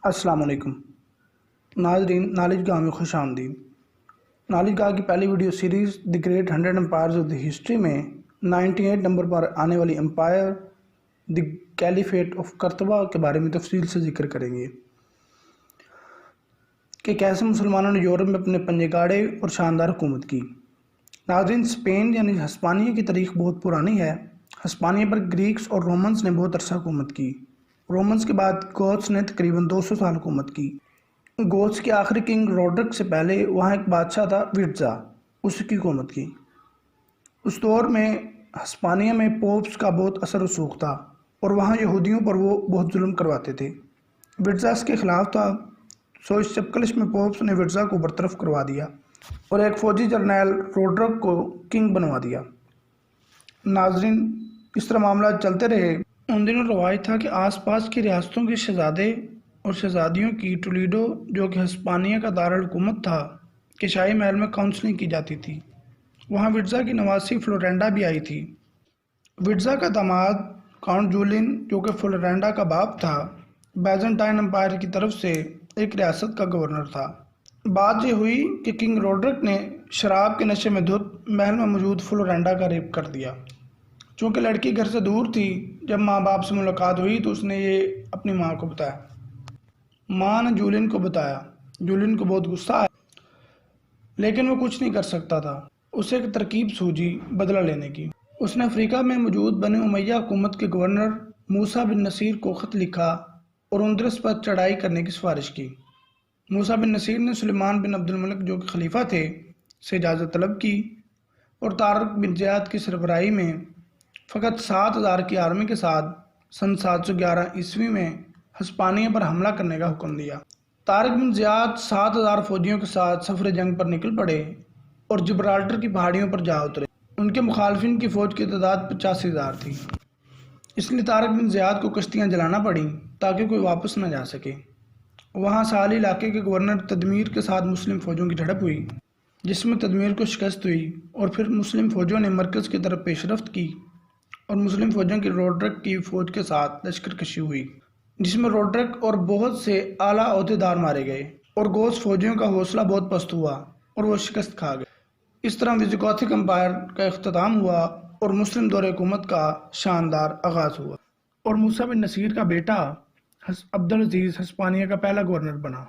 السلام علیکم ناظرین، نالج گاہ میں خوش آمدید۔ نالج گاہ کی پہلی video series the great 100 empires of the history میں 98 نمبر پر آنے والی امپائر دی کیلیفیٹ آف کرتبہ کے بارے میں تفصیل سے ذکر کریں گے کہ کیسے مسلمانوں نے یورپ میں اپنے پنجے گاڑے اور شاندار حکومت کی۔ ناظرین، اسپین یعنی ہسپانیہ کی تاریخ بہت پرانی ہے۔ ہسپانیہ پر گریکس اور رومنز نے بہت عرصہ حکومت کی۔ رومنز کے بعد گوتس نے تقریباً 200 سال حکومت کی۔ گوتس کے آخری کنگ روڈرک سے پہلے وہاں ایک بادشاہ تھا وٹزا، اس کی حکومت کی۔ اس دور میں ہسپانیہ میں پوپس کا بہت اثر رسوخ تھا اور وہاں یہودیوں پر وہ بہت ظلم کرواتے تھے۔ وٹزا اس کے خلاف تھا، سو اس چپکلش میں پوپس نے وٹزا کو برطرف کروا دیا اور ایک فوجی جرنیل روڈرک کو کنگ بنوا دیا۔ ناظرین، اس طرح معاملات چلتے رہے۔ ان دنوں رواج تھا کہ آس پاس کی ریاستوں کے شہزادے اور شہزادیوں کی ٹولیڈو، جو کہ ہسپانیہ کا دارالحکومت تھا، کے شاہی محل میں کاؤنسلنگ کی جاتی تھی۔ وہاں وٹزا کی نواسی فلورینڈا بھی آئی تھی۔ وٹزا کا داماد کاؤنٹ جولین، جو کہ فلورینڈا کا باپ تھا، بیزنٹائن امپائر کی طرف سے ایک ریاست کا گورنر تھا۔ بات یہ ہوئی کہ کنگ روڈرک نے شراب کے نشے میں دھت محل میں موجود فلورینڈا کا ریپ کر دیا۔ چونکہ لڑکی گھر سے دور تھی، جب ماں باپ سے ملاقات ہوئی تو اس نے یہ اپنی ماں کو بتایا۔ ماں نے جولین کو بتایا۔ جولین کو بہت غصہ آیا، لیکن وہ کچھ نہیں کر سکتا تھا۔ اسے ایک ترکیب سوجی بدلہ لینے کی۔ اس نے افریقہ میں موجود بنی امیہ حکومت کے گورنر موسیٰ بن نصیر کو خط لکھا اور اندرس پر چڑھائی کرنے کی سفارش کی۔ موسیٰ بن نصیر نے سلیمان بن عبد الملک، جو کہ خلیفہ تھے، سے اجازت طلب کی اور طارق بن زیاد کی سربراہی میں فقط 7,000 کی آرمی کے ساتھ سن 711 عیسوی میں ہسپانیہ پر حملہ کرنے کا حکم دیا۔ طارق بن زیاد 7,000 فوجیوں کے ساتھ سفر جنگ پر نکل پڑے اور جبرالٹر کی پہاڑیوں پر جا اترے۔ ان کے مخالفین کی فوج کی تعداد 85,000 تھی، اس لیے طارق بن زیاد کو کشتیاں جلانا پڑیں تاکہ کوئی واپس نہ جا سکے۔ وہاں ساحلی علاقے کے گورنر تدمیر کے ساتھ مسلم فوجوں کی جھڑپ ہوئی، جس میں تدمیر کو شکست ہوئی اور پھر مسلم فوجوں نے مرکز کی طرف پیش رفت کی اور مسلم فوجوں کی روڈرک کی فوج کے ساتھ لشکر کشی ہوئی، جس میں روڈرک اور بہت سے اعلیٰ عہدیدار مارے گئے اور گوتس فوجیوں کا حوصلہ بہت پست ہوا اور وہ شکست کھا گئے۔ اس طرح ویزیگوتھک امپائر کا اختتام ہوا اور مسلم دور حکومت کا شاندار آغاز ہوا، اور موسیٰ بن نصیر کا بیٹا عبدالعزیز ہسپانیہ کا پہلا گورنر بنا۔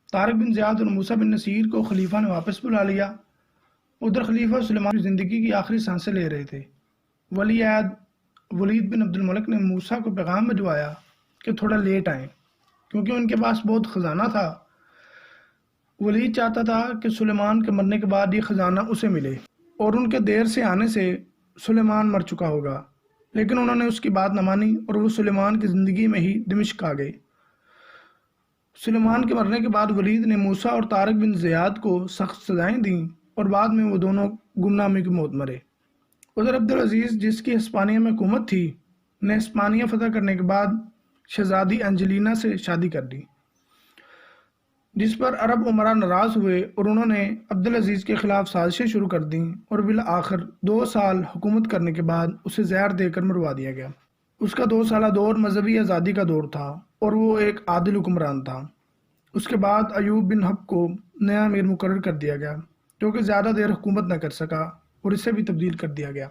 طارق بن زیاد اور موسیٰ بن نصیر کو خلیفہ نے واپس بلا لیا۔ ادھر خلیفہ سلیمان کی زندگی کی آخری سانسیں لے رہے تھے۔ ولی عہد ولید بن عبد الملک نے موسیٰ کو پیغام بھجوایا کہ تھوڑا لیٹ آئیں، کیونکہ ان کے پاس بہت خزانہ تھا۔ ولید چاہتا تھا کہ سلیمان کے مرنے کے بعد یہ خزانہ اسے ملے، اور ان کے دیر سے آنے سے سلیمان مر چکا ہوگا، لیکن انہوں نے اس کی بات نہ مانی اور وہ سلیمان کی زندگی میں ہی دمشق آ گئے۔ سلیمان کے مرنے کے بعد ولید نے موسیٰ اور طارق بن زیاد کو سخت سزائیں دیں اور بعد میں وہ دونوں گمنامی کی موت مرے۔ ادھر عبدالعزیز، جس کی ہسپانیہ میں حکومت تھی، نے ہسپانیہ فتح کرنے کے بعد شہزادی اینجلینا سے شادی کر لی، جس پر عرب امراء ناراض ہوئے اور انہوں نے عبدالعزیز کے خلاف سازشیں شروع کر دیں اور بالآخر 2 سال حکومت کرنے کے بعد اسے زہر دے کر مروا دیا گیا۔ اس کا 2 سالہ دور مذہبی آزادی کا دور تھا اور وہ ایک عادل حکمران تھا۔ اس کے بعد ایوب بن حب کو نیا امیر مقرر کر دیا گیا، جو کہ زیادہ دیر حکومت نہ کر سکا اور اسے بھی تبدیل کر دیا گیا۔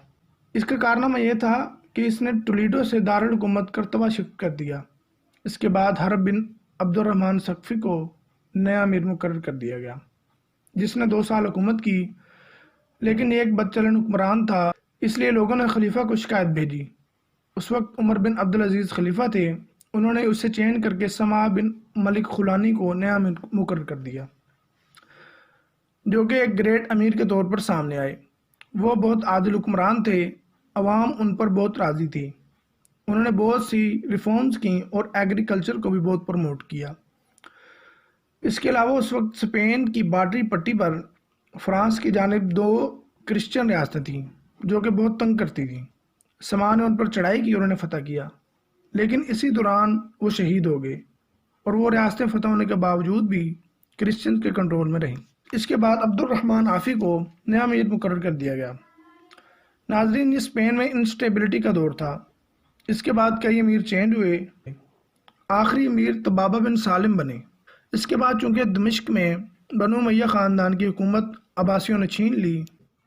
اس کا کارنامہ یہ تھا کہ اس نے ٹولیڈو سے دارالحکومت کرتبہ شفٹ کر دیا۔ اس کے بعد حرب بن عبد الرحمن ثقفی کو نیا امیر مقرر کر دیا گیا، جس نے 2 سال حکومت کی، لیکن یہ ایک بدچلن حکمران تھا، اس لیے لوگوں نے خلیفہ کو شکایت بھیجی۔ اس وقت عمر بن عبدالعزیز خلیفہ تھے، انہوں نے اسے چینج کر کے سماع بن ملک خولانی کو نیا امیر مقرر کر دیا، جو کہ ایک گریٹ امیر کے طور پر سامنے آئے۔ وہ بہت عادل حکمران تھے، عوام ان پر بہت راضی تھی۔ انہوں نے بہت سی ریفارمز کی اور ایگریکلچر کو بھی بہت پروموٹ کیا۔ اس کے علاوہ اس وقت اسپین کی بارڈری پٹی پر فرانس کی جانب 2 کرسچن ریاستیں تھیں جو کہ بہت تنگ کرتی تھیں۔ سما نے ان پر چڑھائی کی اور انہیں فتح کیا، لیکن اسی دوران وہ شہید ہو گئے اور وہ ریاستیں فتح ہونے کے باوجود بھی کرسچن کے کنٹرول میں رہیں۔ اس کے بعد عبد الرحمن عافی کو نیا امیر مقرر کر دیا گیا۔ ناظرین، یہ اسپین میں انسٹیبلٹی کا دور تھا۔ اس کے بعد کئی امیر چینج ہوئے۔ آخری امیر طبابہ بن سالم بنے۔ اس کے بعد چونکہ دمشق میں بنو امیہ خاندان کی حکومت عباسیوں نے چھین لی،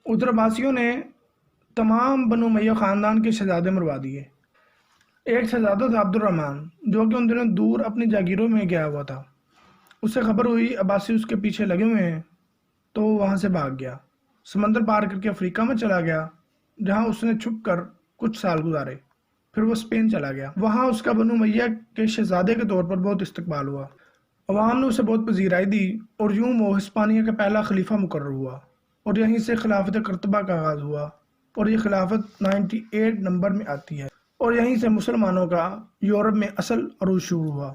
ادھر عباسیوں نے تمام بنو امیہ خاندان کے شہزادے مروا دیے۔ ایک شہزادہ تھا عبد الرحمن، جو کہ ان دنوں دور اپنی جاگیروں میں گیا ہوا تھا۔ اسے خبر ہوئی عباسی اس کے پیچھے لگے ہوئے ہیں، تو وہ وہاں سے بھاگ گیا، سمندر پار کر کے افریقہ میں چلا گیا، جہاں اس نے چھپ کر کچھ سال گزارے۔ پھر وہ اسپین چلا گیا، وہاں اس کا بنو امیہ کے شہزادے کے طور پر بہت استقبال ہوا، عوام نے اسے بہت پذیرائی دی، اور یوں وہ ہسپانیہ کا پہلا خلیفہ مقرر ہوا، اور یہیں سے خلافت قرطبہ کا آغاز ہوا، اور یہ خلافت 98 نمبر میں آتی ہے، اور یہیں سے مسلمانوں کا یورپ میں اصل عروج شروع ہوا۔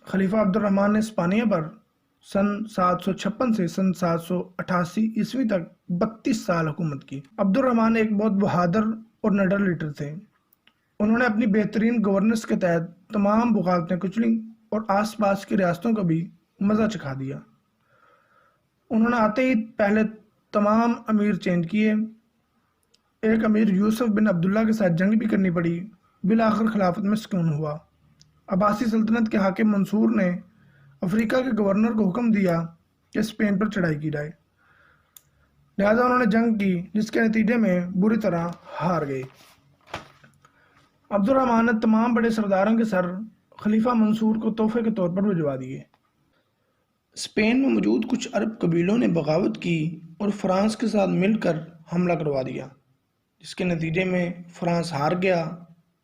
خلیفہ عبد الرحمن نے اسپانیہ پر سن 756 سے سن 788 عیسوی تک 32 سال حکومت کی۔ عبد الرحمن ایک بہت بہادر اور نڈر لیڈر تھے۔ انہوں نے اپنی بہترین گورننس کے تحت تمام بغاوتیں کچلیں اور آس پاس کی ریاستوں کا بھی مزہ چکھا دیا۔ انہوں نے آتے ہی پہلے تمام امیر چینج کیے، ایک امیر یوسف بن عبداللہ کے ساتھ جنگ بھی کرنی پڑی، بالآخر خلافت میں سکون ہوا۔ عباسی سلطنت کے حاکم منصور نے افریقہ کے گورنر کو حکم دیا کہ اسپین پر چڑھائی کی جائے، لہذا انہوں نے جنگ کی، جس کے نتیجے میں بری طرح ہار گئے۔ عبد الرحمن نے تمام بڑے سرداروں کے سر خلیفہ منصور کو تحفے کے طور پر بھجوا دیے۔ اسپین میں موجود کچھ عرب قبیلوں نے بغاوت کی اور فرانس کے ساتھ مل کر حملہ کروا دیا، جس کے نتیجے میں فرانس ہار گیا،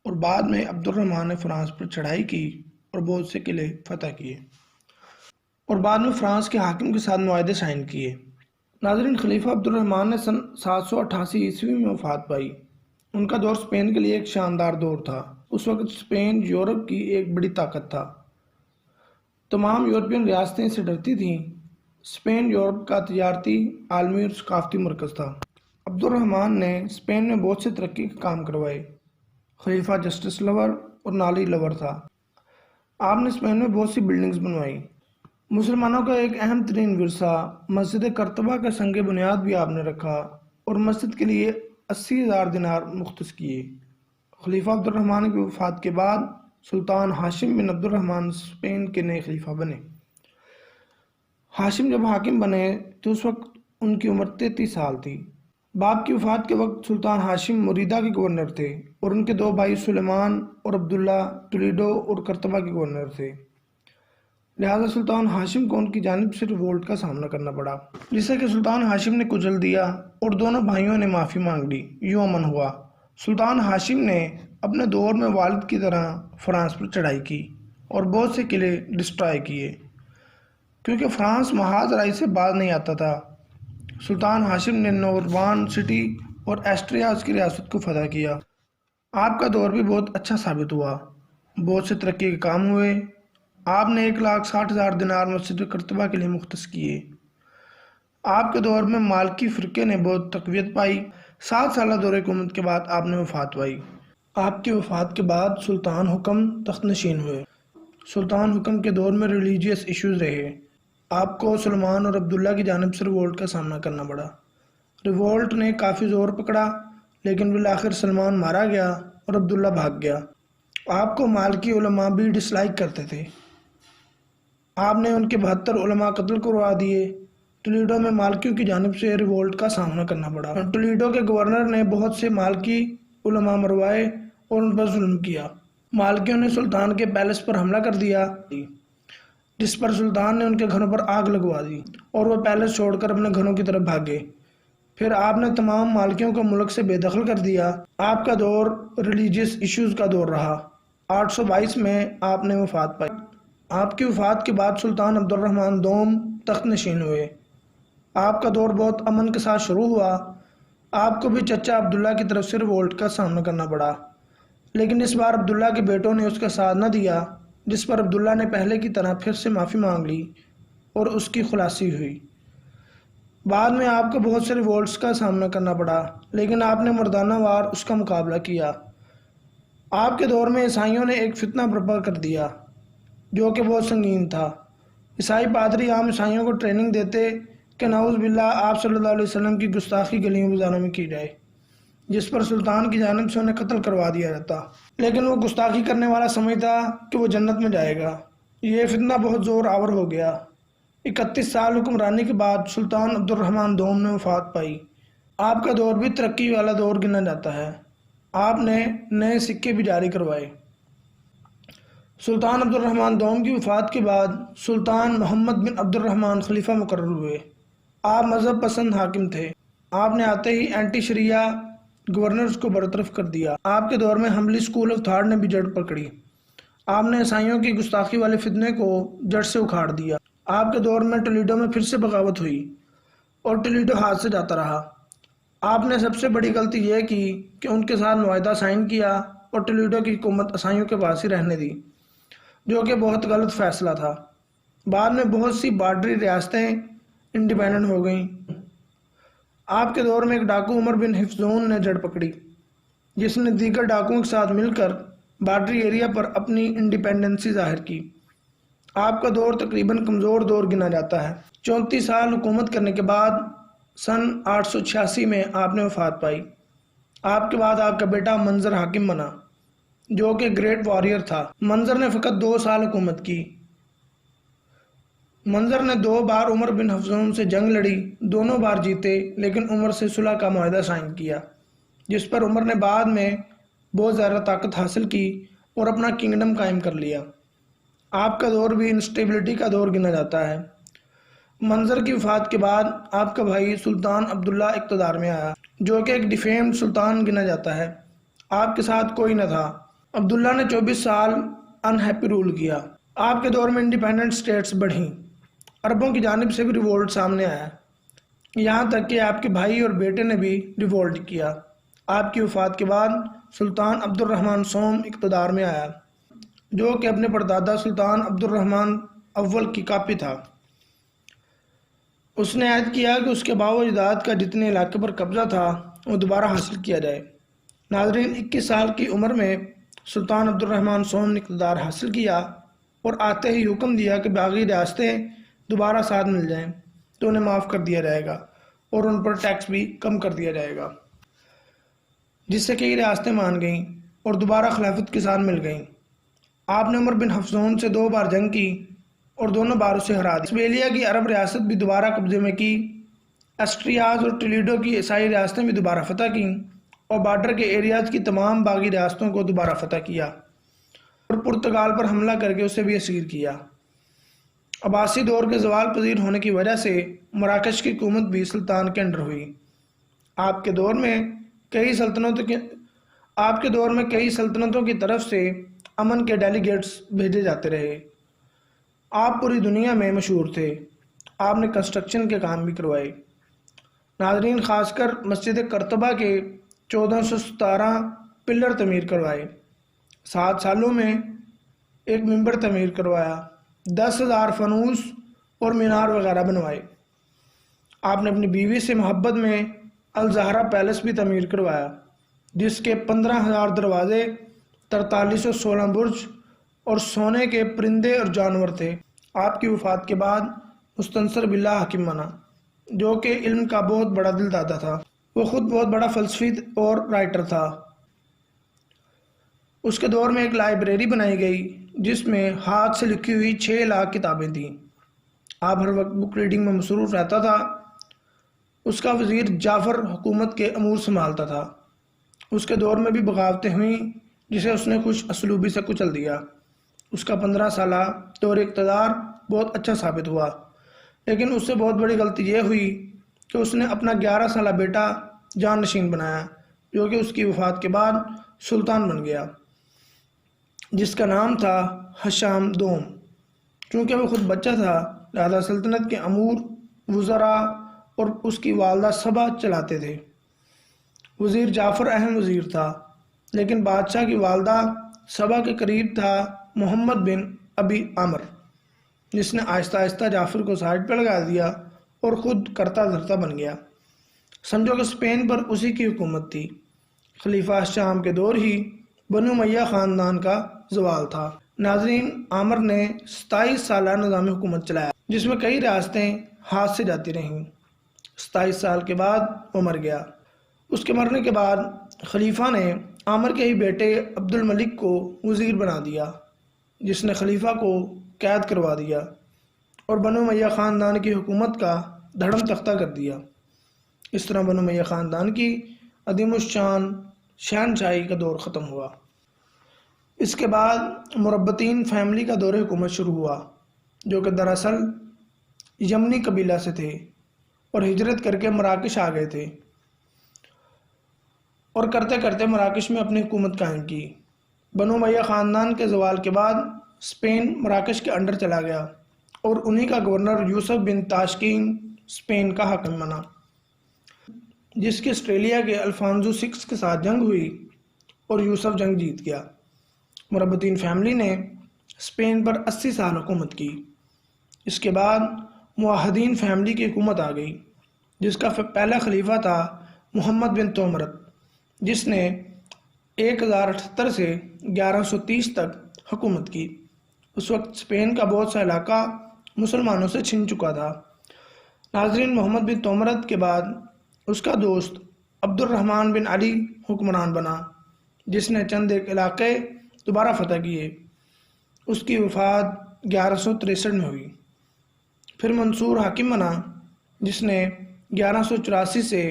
اور بعد میں عبد الرحمن نے فرانس پر چڑھائی کی اور بہت سے قلعے فتح کیے، اور بعد میں فرانس کے حاکم کے ساتھ معاہدے سائن کیے۔ ناظرین، خلیفہ عبد الرحمن نے سن 788 عیسوی میں وفات پائی۔ ان کا دور اسپین کے لیے ایک شاندار دور تھا۔ اس وقت اسپین یورپ کی ایک بڑی طاقت تھا، تمام یورپین ریاستیں اسے ڈرتی تھیں۔ اسپین یورپ کا تجارتی، عالمی اور ثقافتی مرکز تھا۔ عبد الرحمن نے اسپین میں بہت سے ترقی کے کام کروائے۔ خلیفہ جسٹس لور اور نالی لور تھا۔ آپ نے اسپین میں بہت سی بلڈنگز بنوائی۔ مسلمانوں کا ایک اہم ترین ورثہ مسجد قرطبہ کا سنگ بنیاد بھی آپ نے رکھا، اور مسجد کے لیے 80,000 دینار مختص کیے۔ خلیفہ عبد الرحمن کی وفات کے بعد سلطان ہاشم بن عبد الرحمن اسپین کے نئے خلیفہ بنے۔ ہاشم جب حاکم بنے تو اس وقت ان کی عمر 33 سال تھی۔ باپ کی وفات کے وقت سلطان ہاشم مریدہ کے گورنر تھے، اور ان کے دو بھائی سلیمان اور عبداللہ ٹولیڈو اور قرطبہ کے گورنر تھے، لہذا سلطان ہاشم کو ان کی جانب سے ریوولٹ کا سامنا کرنا پڑا، جسے کہ سلطان ہاشم نے کچل دیا اور دونوں بھائیوں نے معافی مانگ لی۔ یوں امن ہوا۔ سلطان ہاشم نے اپنے دور میں والد کی طرح فرانس پر چڑھائی کی اور بہت سے قلعے ڈسٹرائے کیے، کیونکہ فرانس محاذ رائی سے باز نہیں آتا تھا۔ سلطان ہاشم نے نورمان سٹی اور ایسٹریاز کی ریاست کو فتح کیا۔ آپ کا دور بھی بہت اچھا ثابت ہوا، بہت سے ترقی کے کام ہوئے۔ آپ نے 1,60,000 دینار مسجد قرطبہ کے لیے مختص کیے۔ آپ کے دور میں مالکی فرقے نے بہت تقویت پائی۔ 7 سالہ دور حکومت کے بعد آپ نے وفات پائی۔ آپ کی وفات کے بعد سلطان حکم تخت نشین ہوئے۔ سلطان حکم کے دور میں ریلیجیس ایشوز رہے۔ آپ کو سلمان اور عبداللہ کی جانب سے ریوولٹ کا سامنا کرنا پڑا۔ ریوولٹ نے کافی زور پکڑا، لیکن بالآخر سلمان مارا گیا اور عبداللہ بھاگ گیا۔ آپ کو مالکی علماء بھی ڈس لائک کرتے تھے۔ آپ نے ان کے 72 علماء قتل کروا دیے۔ ٹولیڈو میں مالکیوں کی جانب سے ریوولٹ کا سامنا کرنا پڑا۔ ٹولیڈو کے گورنر نے بہت سے مالکی علماء مروائے اور ان پر ظلم کیا۔ مالکیوں نے سلطان کے پیلس پر حملہ کر دیا، جس پر سلطان نے ان کے گھروں پر آگ لگوا دی اور وہ پیلس چھوڑ کر اپنے گھروں کی طرف بھاگے۔ پھر آپ نے تمام مالکیوں کو ملک سے بے دخل کر دیا۔ آپ کا دور ریلیجیس ایشوز کا دور رہا۔ 822 میں آپ نے وفات پائی۔ آپ کی وفات کے بعد سلطان عبد الرحمن دوم تخت نشین ہوئے۔ آپ کا دور بہت امن کے ساتھ شروع ہوا۔ آپ کو بھی چچا عبداللہ کی طرف سے ریوولٹ کا سامنا کرنا پڑا، لیکن اس بار عبداللہ کے بیٹوں نے اس کا ساتھ نہ دیا، جس پر عبداللہ نے پہلے کی طرح پھر سے معافی مانگ لی اور اس کی خلاصی ہوئی۔ بعد میں آپ کو بہت سے ریوولٹس کا سامنا کرنا پڑا، لیکن آپ نے مردانہ وار اس کا مقابلہ کیا۔ آپ کے دور میں عیسائیوں نے ایک فتنہ برپا کر دیا جو کہ بہت سنگین تھا۔ عیسائی پادری عام عیسائیوں کو ٹریننگ دیتے کہ نعوذ باللہ آپ صلی اللہ علیہ وسلم کی گستاخی گلیوں بازاروں میں کی جائے۔ جس پر سلطان کی جانب سے انہیں قتل کروا دیا جاتا، لیکن وہ گستاخی کرنے والا سمجھتا کہ وہ جنت میں جائے گا۔ یہ فتنہ بہت زور آور ہو گیا۔ 31 سال حکمرانی کے بعد سلطان عبد الرحمن دوم نے وفات پائی۔ آپ کا دور بھی ترقی والا دور گنا جاتا ہے۔ آپ نے نئے سکے بھی جاری کروائے۔ سلطان عبد الرحمن دوم کی وفات کے بعد سلطان محمد بن عبد الرحمن خلیفہ مقرر ہوئے۔ آپ مذہب پسند حاکم تھے۔ آپ نے آتے ہی اینٹی شریعہ گورنرز کو برطرف کر دیا۔ آپ کے دور میں حملی اسکول آف تھاٹ نے بھی جڑ پکڑی۔ آپ نے عیسائیوں کی گستاخی والے فتنے کو جڑ سے اکھاڑ دیا۔ آپ کے دور میں ٹولیڈو میں پھر سے بغاوت ہوئی اور ٹولیڈو ہاتھ سے جاتا رہا۔ آپ نے سب سے بڑی غلطی یہ کی کہ ان کے ساتھ معاہدہ سائن کیا اور ٹولیڈو کی حکومت عیسائیوں کے پاس ہی رہنے دی، جو کہ بہت غلط فیصلہ تھا۔ بعد میں بہت سی بارڈری ریاستیں انڈیپینڈنٹ ہو گئیں۔ آپ کے دور میں ایک ڈاکو عمر بن حفظون نے جڑ پکڑی، جس نے دیگر ڈاکوؤں کے ساتھ مل کر بارڈری ایریا پر اپنی انڈیپینڈنسی ظاہر کی۔ آپ کا دور تقریباً کمزور دور گنا جاتا ہے۔ 34 سال حکومت کرنے کے بعد سن 886 میں آپ نے وفات پائی۔ آپ کے بعد آپ کا بیٹا منظر حاکم بنا، جو کہ گریٹ واریر تھا۔ منظر نے فقط 2 سال حکومت کی۔ منظر نے 2 بار عمر بن حفظون سے جنگ لڑی، دونوں بار جیتے، لیکن عمر سے صلح کا معاہدہ سائن کیا، جس پر عمر نے بعد میں بہت زیادہ طاقت حاصل کی اور اپنا کنگڈم قائم کر لیا۔ آپ کا دور بھی انسٹیبلٹی کا دور گنا جاتا ہے۔ منظر کی وفات کے بعد آپ کا بھائی سلطان عبداللہ اقتدار میں آیا، جو کہ ایک ڈیفیمڈ سلطان گنا جاتا ہے۔ آپ کے ساتھ کوئی نہ تھا۔ عبداللہ نے 24 سال انہیپی رول کیا۔ آپ کے دور میں انڈیپینڈنٹ سٹیٹس بڑھیں، عربوں کی جانب سے بھی ریوولٹ سامنے آیا، یہاں تک کہ آپ کے بھائی اور بیٹے نے بھی ریوولٹ کیا۔ آپ کی وفات کے بعد سلطان عبد الرحمن سوم اقتدار میں آیا، جو کہ اپنے پردادا سلطان عبد الرحمن اول کی کاپی تھا۔ اس نے عہد کیا کہ اس کے باو اجداد کا جتنے علاقے پر قبضہ تھا وہ دوبارہ حاصل کیا جائے۔ ناظرین، 21 سال کی عمر میں سلطان عبد الرحمن سوم نے اقتدار حاصل کیا اور آتے ہی حکم دیا کہ باقی ریاستیں دوبارہ ساتھ مل جائیں تو انہیں معاف کر دیا جائے گا اور ان پر ٹیکس بھی کم کر دیا جائے گا، جس سے کئی ریاستیں مان گئیں اور دوبارہ خلافت کے ساتھ مل گئیں۔ آپ نے عمر بن حفظون سے 2 بار جنگ کی اور دونوں بار اسے ہرا دیا۔ اسبیلیا کی عرب ریاست بھی دوبارہ قبضے میں کی، اسٹریاز اور ٹولیڈو کی عیسائی ریاستیں بھی دوبارہ فتح کیں اور بارڈر کے ایریاز کی تمام باغی ریاستوں کو دوبارہ فتح کیا اور پرتگال پر حملہ کر کے اسے بھی اسیر کیا۔ عباسی دور کے زوال پذیر ہونے کی وجہ سے مراکش کی حکومت بھی سلطان کے انڈر ہوئی۔ آپ کے دور میں کئی سلطنتوں کی طرف سے امن کے ڈیلیگیٹس بھیجے جاتے رہے۔ آپ پوری دنیا میں مشہور تھے۔ آپ نے کنسٹرکشن کے کام بھی کروائے۔ ناظرین، خاص کر مسجد قرطبہ کے 1417 پلر تعمیر کروائے، 7 سالوں میں ایک منبر تعمیر کروایا، 10,000 فانوس اور مینار وغیرہ بنوائے۔ آپ نے اپنی بیوی سے محبت میں الزہرا پیلس بھی تعمیر کروایا، جس کے 15,000 دروازے، 4316 برج اور سونے کے پرندے اور جانور تھے۔ آپ کی وفات کے بعد مستنصر باللہ حاکم بنا، جو کہ علم کا بہت بڑا دل دادا تھا۔ وہ خود بہت بڑا فلسفی اور رائٹر تھا۔ اس کے دور میں ایک لائبریری بنائی گئی جس میں ہاتھ سے لکھی ہوئی 6 لاکھ کتابیں تھیں۔ آپ ہر وقت بک ریڈنگ میں مصروف رہتا تھا۔ اس کا وزیر جعفر حکومت کے امور سنبھالتا تھا۔ اس کے دور میں بھی بغاوتیں ہوئیں جسے اس نے خوش اسلوبی سے کچل دیا۔ اس کا 15 سالہ دور اقتدار بہت اچھا ثابت ہوا، لیکن اس سے بہت بڑی غلطی یہ ہوئی کہ اس نے اپنا 11 سالہ بیٹا جان نشین بنایا، جو کہ اس کی وفات کے بعد سلطان بن گیا، جس کا نام تھا ہشام دوم۔ چونکہ وہ خود بچہ تھا، لہذا سلطنت کے امور وزراء اور اس کی والدہ صبا چلاتے تھے۔ وزیر جعفر اہم وزیر تھا، لیکن بادشاہ کی والدہ صبا کے قریب تھا محمد بن ابی عامر، جس نے آہستہ آہستہ جعفر کو سائڈ پہ لگا دیا اور خود کرتا دھرتا بن گیا۔ سمجھو کہ اسپین پر اسی کی حکومت تھی۔ خلیفہ شام کے دور ہی بنو امیہ خاندان کا زوال تھا۔ ناظرین، عامر نے 27 سالہ نظام حکومت چلایا، جس میں کئی ریاستیں ہاتھ سے جاتی رہیں۔ 27 سال کے بعد وہ مر گیا اس کے مرنے کے بعد خلیفہ نے عامر کے ہی بیٹے عبد الملک کو وزیر بنا دیا، جس نے خلیفہ کو قید کروا دیا اور بنو امیہ خاندان کی حکومت کا دھڑم تختہ کر دیا۔ اس طرح بنو امیہ خاندان کی عظیم الشان شہنشاہی کا دور ختم ہوا۔ اس کے بعد مربطین فیملی کا دور حکومت شروع ہوا، جو کہ دراصل یمنی قبیلہ سے تھے اور ہجرت کر کے مراکش آ گئے تھے، اور کرتے کرتے مراکش میں اپنی حکومت قائم کی۔ بنو امیہ خاندان کے زوال کے بعد اسپین مراکش کے انڈر چلا گیا اور انہی کا گورنر یوسف بن تاشکین اسپین کا حاکم بنا، جس کی آسٹریلیا کے الفانسو 6 کے ساتھ جنگ ہوئی اور یوسف جنگ جیت گیا۔ مربطین فیملی نے اسپین پر 80 سال حکومت کی۔ اس کے بعد موحدین فیملی کی حکومت آ گئی، جس کا پہلا خلیفہ تھا محمد بن تومرت، جس نے 1078 سے 1130 تک حکومت کی۔ اس وقت اسپین کا بہت سا علاقہ مسلمانوں سے چھن چکا تھا۔ ناظرین، محمد بن تومرت کے بعد اس کا دوست عبد الرحمن بن علی حکمران بنا، جس نے چند ایک علاقے دوبارہ فتح کیے۔ اس کی وفات 1163 میں ہوئی۔ پھر منصور حاکم بنا، جس نے 1184 سے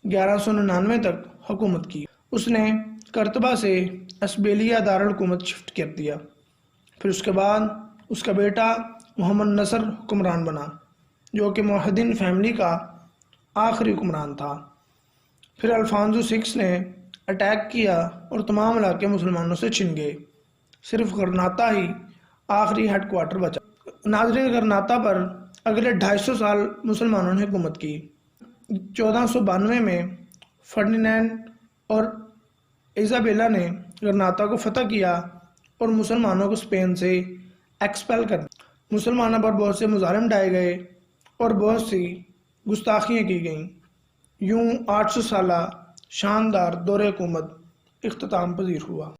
1199 تک حکومت کی۔ اس نے کرتبہ سے اشبیلیہ دارالحکومت شفٹ کر دیا۔ پھر اس کے بعد اس کا بیٹا محمد نصر حکمران بنا، جو کہ موحدین فیملی کا آخری حکمران تھا۔ پھر الفانسو 6 نے اٹیک کیا اور تمام علاقے مسلمانوں سے چھن گئے، صرف غرناطہ ہی آخری ہیڈ کوارٹر بچا۔ ناظرین، غرناطہ پر اگلے 250 سال مسلمانوں نے حکومت کی۔ 1492 میں فرڈینینڈ اور ایزابیلا نے غرناطہ کو فتح کیا اور مسلمانوں کو اسپین سے ایکسپیل کر دیا۔ مسلمانوں پر بہت سے مظالم ڈھائے گئے اور بہت سی گستاخیاں کی گئیں۔ یوں 800 سالہ شاندار دور حکومت اختتام پذیر ہوا۔